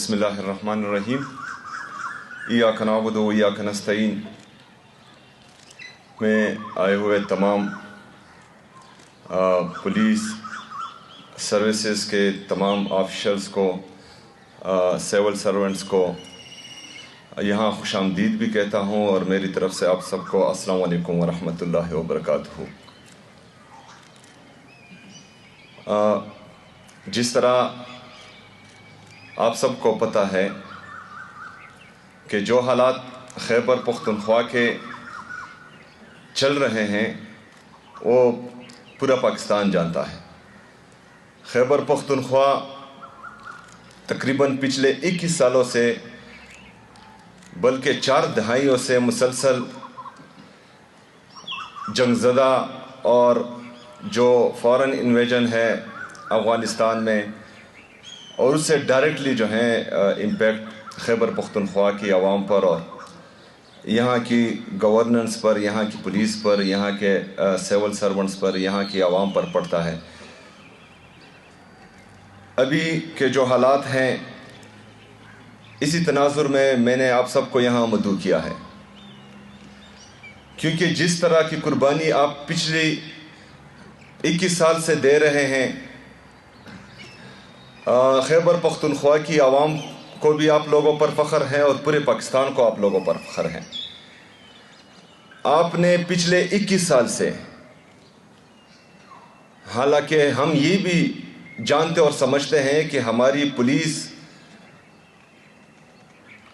بسم اللہ الرحمن الرحیم ایاک نعبد و ایاک نستعین میں آئے ہوئے تمام پولیس سروسز کے تمام آفیشلز کو، سیول سرونٹس کو یہاں خوش آمدید بھی کہتا ہوں، اور میری طرف سے آپ سب کو السلام علیکم ورحمۃ اللہ وبرکاتہ۔ جس طرح آپ سب کو پتہ ہے کہ جو حالات خیبر پختونخوا کے چل رہے ہیں وہ پورا پاکستان جانتا ہے۔ خیبر پختونخوا تقریباً پچھلے 21 سالوں سے بلکہ 4 دہائیوں سے مسلسل جنگ زدہ اور جو فورن انویژن ہے افغانستان میں، اور اس سے ڈائریکٹلی جو ہیں امپیکٹ خیبر پختونخوا کی عوام پر اور یہاں کی گورننس پر، یہاں کی پولیس پر، یہاں کے سیول سرونٹس پر، یہاں کی عوام پر پڑتا ہے۔ ابھی کے جو حالات ہیں اسی تناظر میں نے آپ سب کو یہاں مدعو کیا ہے، کیونکہ جس طرح کی قربانی آپ پچھلی 21 سال سے دے رہے ہیں، خیبر پختونخوا کی عوام کو بھی آپ لوگوں پر فخر ہے اور پورے پاکستان کو آپ لوگوں پر فخر ہے۔ آپ نے پچھلے 21 سال سے، حالانکہ ہم یہ بھی جانتے اور سمجھتے ہیں کہ ہماری پولیس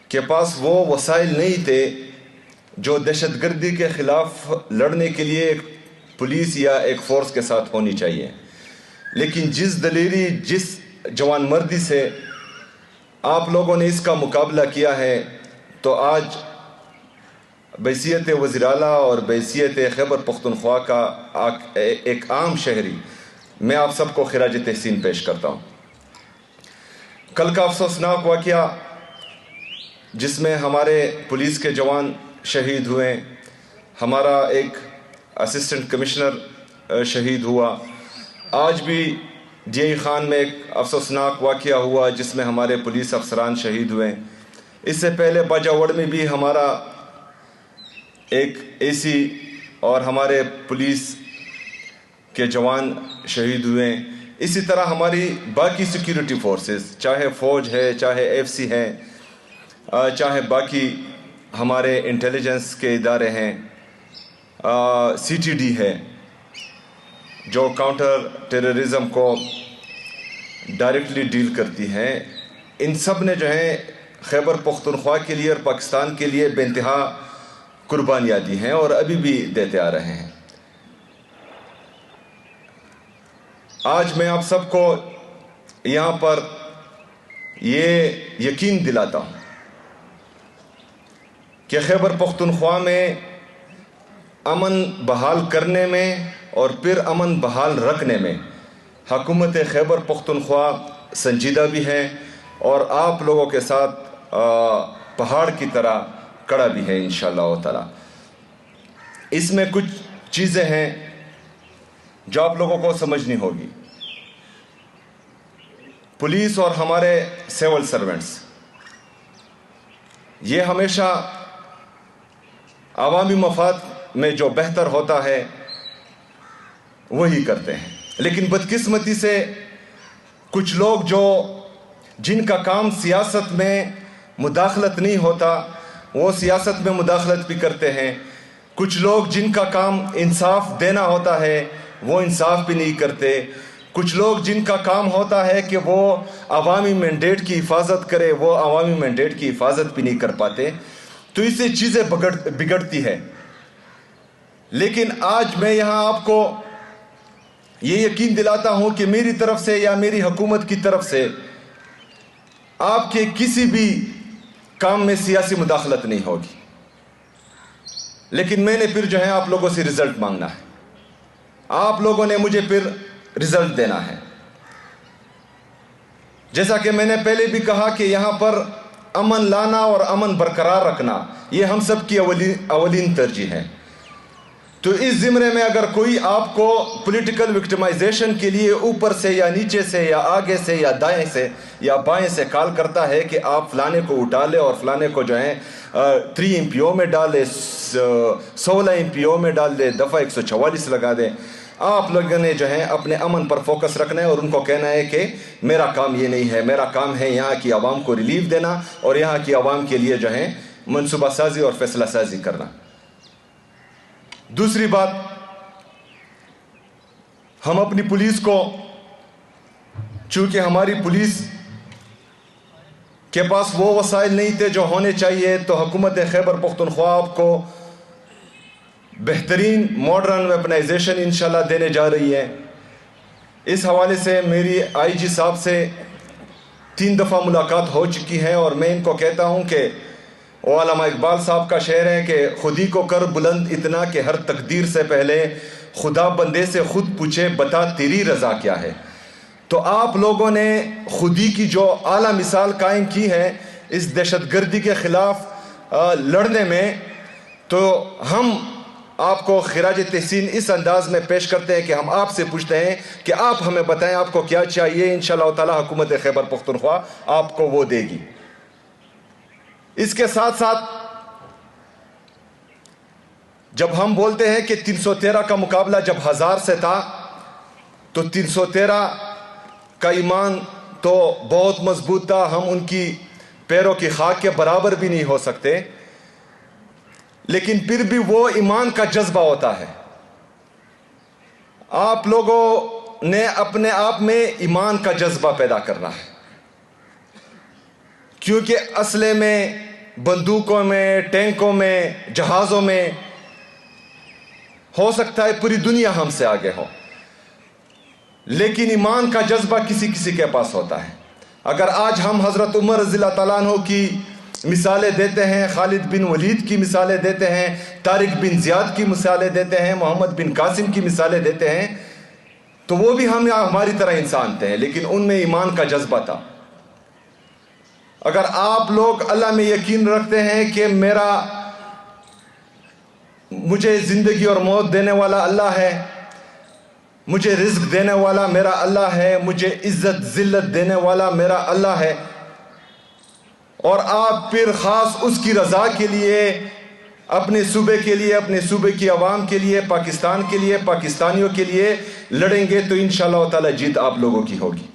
کے پاس وہ وسائل نہیں تھے جو دہشت گردی کے خلاف لڑنے کے لیے ایک پولیس یا ایک فورس کے ساتھ ہونی چاہیے، لیکن جس دلیری، جس جوان مردی سے آپ لوگوں نے اس کا مقابلہ کیا ہے، تو آج بحیثیت وزیر اعلیٰ اور بحیثیت خیبر پختونخوا کا ایک عام شہری میں آپ سب کو خراج تحسین پیش کرتا ہوں۔ کل کا افسوسناک واقعہ جس میں ہمارے پولیس کے جوان شہید ہوئے، ہمارا ایک اسسٹنٹ کمشنر شہید ہوا، آج بھی جے ای خان میں ایک افسوسناک واقعہ ہوا جس میں ہمارے پولیس افسران شہید ہوئے۔ اس سے پہلے باجاوڑ میں بھی ہمارا ایک اے سی اور ہمارے پولیس کے جوان شہید ہوئے۔ اسی طرح ہماری باقی سیکیورٹی فورسز، چاہے فوج ہے، چاہے ایف سی ہے، چاہے باقی ہمارے انٹیلیجنس کے ادارے ہیں، سی ٹی ڈی ہے جو کاؤنٹر ٹیررزم کو ڈائریکٹلی ڈیل کرتی ہے، ان سب نے جو ہے خیبر پختونخوا کے لیے اور پاکستان کے لیے بے انتہا قربانیاں دی ہیں اور ابھی بھی دیتے آ رہے ہیں۔ آج میں آپ سب کو یہاں پر یہ یقین دلاتا ہوں کہ خیبر پختونخوا میں امن بحال کرنے میں اور پھر امن بحال رکھنے میں حکومت خیبر پختونخوا سنجیدہ بھی ہے اور آپ لوگوں کے ساتھ پہاڑ کی طرح کڑا بھی ہے انشاءاللہ تعالی۔ اس میں کچھ چیزیں ہیں جو آپ لوگوں کو سمجھنی ہوگی۔ پولیس اور ہمارے سیول سرونٹس یہ ہمیشہ عوامی مفاد میں جو بہتر ہوتا ہے وہی کرتے ہیں، لیکن بدقسمتی سے کچھ لوگ جن کا کام سیاست میں مداخلت نہیں ہوتا وہ سیاست میں مداخلت بھی کرتے ہیں، کچھ لوگ جن کا کام انصاف دینا ہوتا ہے وہ انصاف بھی نہیں کرتے، کچھ لوگ جن کا کام ہوتا ہے کہ وہ عوامی مینڈیٹ کی حفاظت کرے وہ عوامی مینڈیٹ کی حفاظت بھی نہیں کر پاتے، تو اس سے چیزیں بگڑتی ہے۔ لیکن آج میں یہاں آپ کو یہ یقین دلاتا ہوں کہ میری طرف سے یا میری حکومت کی طرف سے آپ کے کسی بھی کام میں سیاسی مداخلت نہیں ہوگی، لیکن میں نے پھر جو ہے آپ لوگوں سے رزلٹ مانگنا ہے، آپ لوگوں نے مجھے پھر رزلٹ دینا ہے۔ جیسا کہ میں نے پہلے بھی کہا کہ یہاں پر امن لانا اور امن برقرار رکھنا یہ ہم سب کی اولین ترجیح ہے۔ تو اس زمرے میں اگر کوئی آپ کو پولیٹیکل وکٹمائزیشن کے لیے اوپر سے یا نیچے سے یا آگے سے یا دائیں سے یا بائیں سے کال کرتا ہے کہ آپ فلانے کو اٹھا لے اور فلانے کو جو ہے 3 MPO میں ڈال دے، 16 MPO میں ڈال دے، دفعہ 144 لگا دے، آپ لوگوں نے جو ہے اپنے امن پر فوکس رکھنا ہے اور ان کو کہنا ہے کہ میرا کام یہ نہیں ہے، میرا کام ہے یہاں کی عوام کو ریلیف دینا اور یہاں کی عوام کے لیے جو ہے منصوبہ سازی اور فیصلہ سازی کرنا۔ دوسری بات، ہم اپنی پولیس کو، چونکہ ہماری پولیس کے پاس وہ وسائل نہیں تھے جو ہونے چاہیے، تو حکومت خیبر پختونخوا آپ کو بہترین ماڈرن ویپنائزیشن انشاءاللہ دینے جا رہی ہے۔ اس حوالے سے میری IG صاحب سے 3 دفعہ ملاقات ہو چکی ہے اور میں ان کو کہتا ہوں کہ علامہ اقبال صاحب کا شعر ہے کہ خودی کو کر بلند اتنا کہ ہر تقدیر سے پہلے خدا بندے سے خود پوچھے بتا تیری رضا کیا ہے۔ تو آپ لوگوں نے خودی کی جو اعلیٰ مثال قائم کی ہے اس دہشت گردی کے خلاف لڑنے میں، تو ہم آپ کو خراج تحسین اس انداز میں پیش کرتے ہیں کہ ہم آپ سے پوچھتے ہیں کہ آپ ہمیں بتائیں آپ کو کیا چاہیے، انشاءاللہ تعالی حکومت خیبر پختونخوا آپ کو وہ دے گی۔ اس کے ساتھ ساتھ جب ہم بولتے ہیں کہ 313 کا مقابلہ جب 1000 سے تھا، تو 313 کا ایمان تو بہت مضبوط تھا، ہم ان کی پیروں کی خاک کے برابر بھی نہیں ہو سکتے، لیکن پھر بھی وہ ایمان کا جذبہ ہوتا ہے۔ آپ لوگوں نے اپنے آپ میں ایمان کا جذبہ پیدا کرنا ہے، کیونکہ اسلحے میں، بندوقوں میں، ٹینکوں میں، جہازوں میں ہو سکتا ہے پوری دنیا ہم سے آگے ہو، لیکن ایمان کا جذبہ کسی کسی کے پاس ہوتا ہے۔ اگر آج ہم حضرت عمر رضی اللہ تعالیٰ عنہ کی مثالیں دیتے ہیں، خالد بن ولید کی مثالیں دیتے ہیں، طارق بن زیاد کی مثالیں دیتے ہیں، محمد بن قاسم کی مثالیں دیتے ہیں، تو وہ بھی ہماری طرح انسان تھے، لیکن ان میں ایمان کا جذبہ تھا۔ اگر آپ لوگ اللہ میں یقین رکھتے ہیں کہ مجھے زندگی اور موت دینے والا اللہ ہے، مجھے رزق دینے والا میرا اللہ ہے، مجھے عزت ذلت دینے والا میرا اللہ ہے، اور آپ پھر خاص اس کی رضا کے لیے، اپنے صوبے کے لیے، اپنے صوبے کی عوام کے لیے، پاکستان کے لیے، پاکستانیوں کے لیے لڑیں گے، تو انشاءاللہ تعالی جیت آپ لوگوں کی ہوگی۔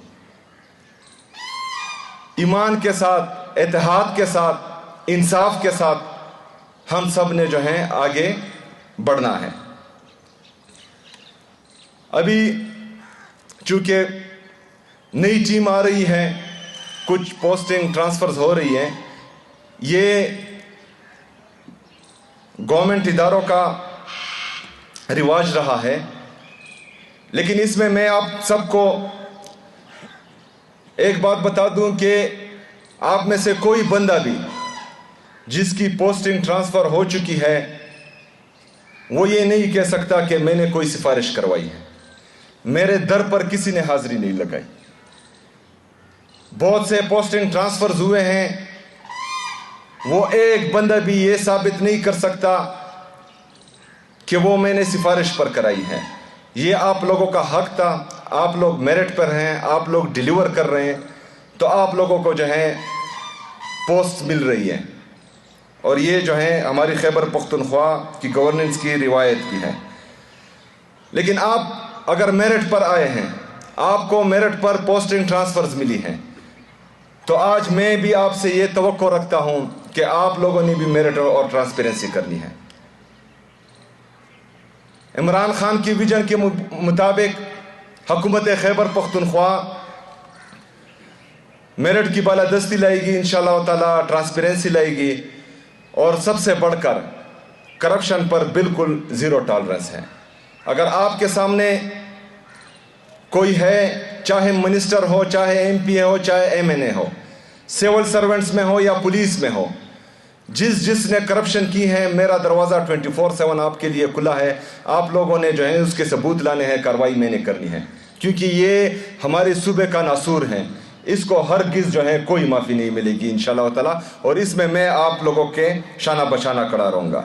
ایمان کے ساتھ، اتحاد کے ساتھ، انصاف کے ساتھ ہم سب نے جو ہے آگے بڑھنا ہے۔ ابھی چونکہ نئی ٹیم آ رہی ہے، کچھ پوسٹنگ ٹرانسفرز ہو رہی ہیں، یہ گورنمنٹ اداروں کا رواج رہا ہے، لیکن اس میں آپ سب کو ایک بات بتا دوں کہ آپ میں سے کوئی بندہ بھی جس کی پوسٹنگ ٹرانسفر ہو چکی ہے وہ یہ نہیں کہہ سکتا کہ میں نے کوئی سفارش کروائی ہے، میرے در پر کسی نے حاضری نہیں لگائی۔ بہت سے پوسٹنگ ٹرانسفرز ہوئے ہیں، وہ ایک بندہ بھی یہ ثابت نہیں کر سکتا کہ وہ میں نے سفارش پر کرائی ہے۔ یہ آپ لوگوں کا حق تھا، آپ لوگ میرٹ پر ہیں، آپ لوگ ڈیلیور کر رہے ہیں، تو آپ لوگوں کو جو ہے پوسٹ مل رہی ہے، اور یہ جو ہے ہماری خیبر پختونخوا کی گورننس کی روایت بھی ہے۔ لیکن آپ اگر میرٹ پر آئے ہیں، آپ کو میرٹ پر پوسٹنگ ٹرانسفرز ملی ہیں، تو آج میں بھی آپ سے یہ توقع رکھتا ہوں کہ آپ لوگوں نے بھی میرٹ اور ٹرانسپیرنسی کرنی ہے۔ عمران خان کی ویژن کے مطابق حکومت خیبر پختونخوا میرٹ کی بالادستی لائے گی، انشاءاللہ تعالی ٹرانسپیرنسی لائے گی، اور سب سے بڑھ کر کرپشن پر بالکل زیرو ٹالرنس ہے۔ اگر آپ کے سامنے کوئی ہے، چاہے منسٹر ہو، چاہے MP ہو، چاہے MNA ہو، سول سرونٹس میں ہو یا پولیس میں ہو، جس نے کرپشن کی ہے، میرا دروازہ 24/7 آپ کے لیے کھلا ہے۔ آپ لوگوں نے جو ہے اس کے ثبوت لانے ہیں، کارروائی میں نے کرنی ہے، کیونکہ یہ ہمارے صوبے کا ناسور ہے، اس کو ہرگز جو ہے کوئی معافی نہیں ملے گی انشاءاللہ تعالی، اور اس میں آپ لوگوں کے شانہ بشانہ کھڑا رہوں گا۔